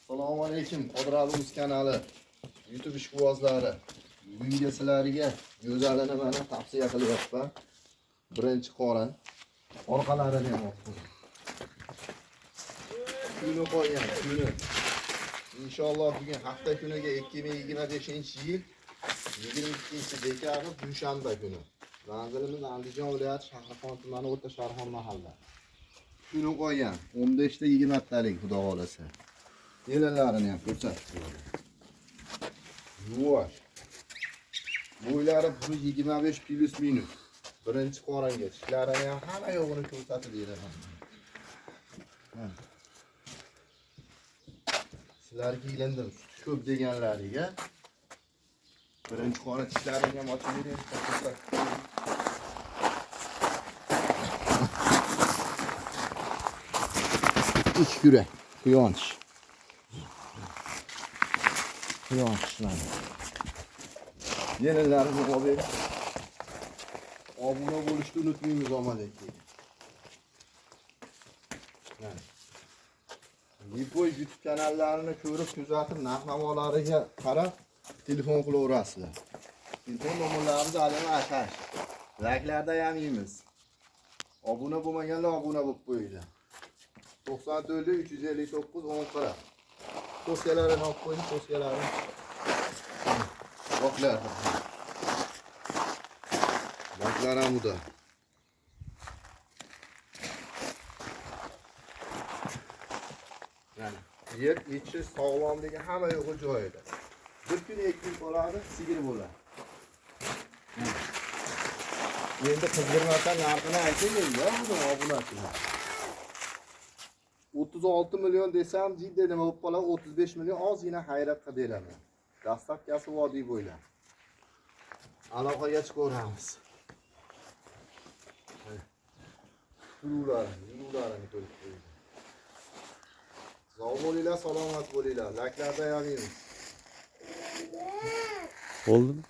Assalomu alaykum, Qodir Alimiz kanali YouTube ishqibozlari. Bugungi sizlarga go'zalini mana tavsiya qilyapman. Birinchi qorin. Orqalarini ham olib qo'ying. Kuni qo'ygan, kuni. Inshaalloh bugun hafta kuniga 2025-yil 22-dekabr dushanba kuni. Manzilimiz Andijon viloyati Shahrixon tumani O'rta Sharxon mahalla. Kuni qo'ygan 15 ta 20 talik xudo xolasa. Yelinlarini ham ko'rsatib qo'yadi. Yuvosh. Bo'ylari 125 plus minus. Birinchi qoringa tishlarini ham hamma yo'g'ini ko'rsatib beraman. Sizlarga ilindim, ko'p deganlariga birinchi qorin tishlarini ham ochib beraylik. İç yürek, kıyonç. Kıyonçlar. Yenilerini abi. Abone oluştu unutmayınız ama deki. Bu YouTube kanallarını ko'rib kuzatib, narx-navolarga qarab telefon qilaverasizlar. Telefon nomerlarimiz alimi atash. Like'larda ham yeymiz. Abone bo'lmaganlar abone bo'lib qo'yinglar. 94 359 10 40. Tavsiyalarini olib qo'ying, tavsiyalarini. Baklar. Baklar ham bu da. Yani yer ichi sog'lomligi hamma yo'g'i joyida. Bir kun ekib bo'ladi, sigir bo'ladi. Endi qizdirmasdan narxini aytaylik-ya, buni obunachilar. 36 milyon desam, jiddiy nima bo'lib qoladi, 35 milyon ozgina hayratga beraman. Dastlabkasi vodiy bo'ylab. Aloqaga chiqaveramiz. Yurularini ko'rib qo'ying. Sog' bo'linglar, salomat bo'linglar. Like'larda yozing. Oldu mu?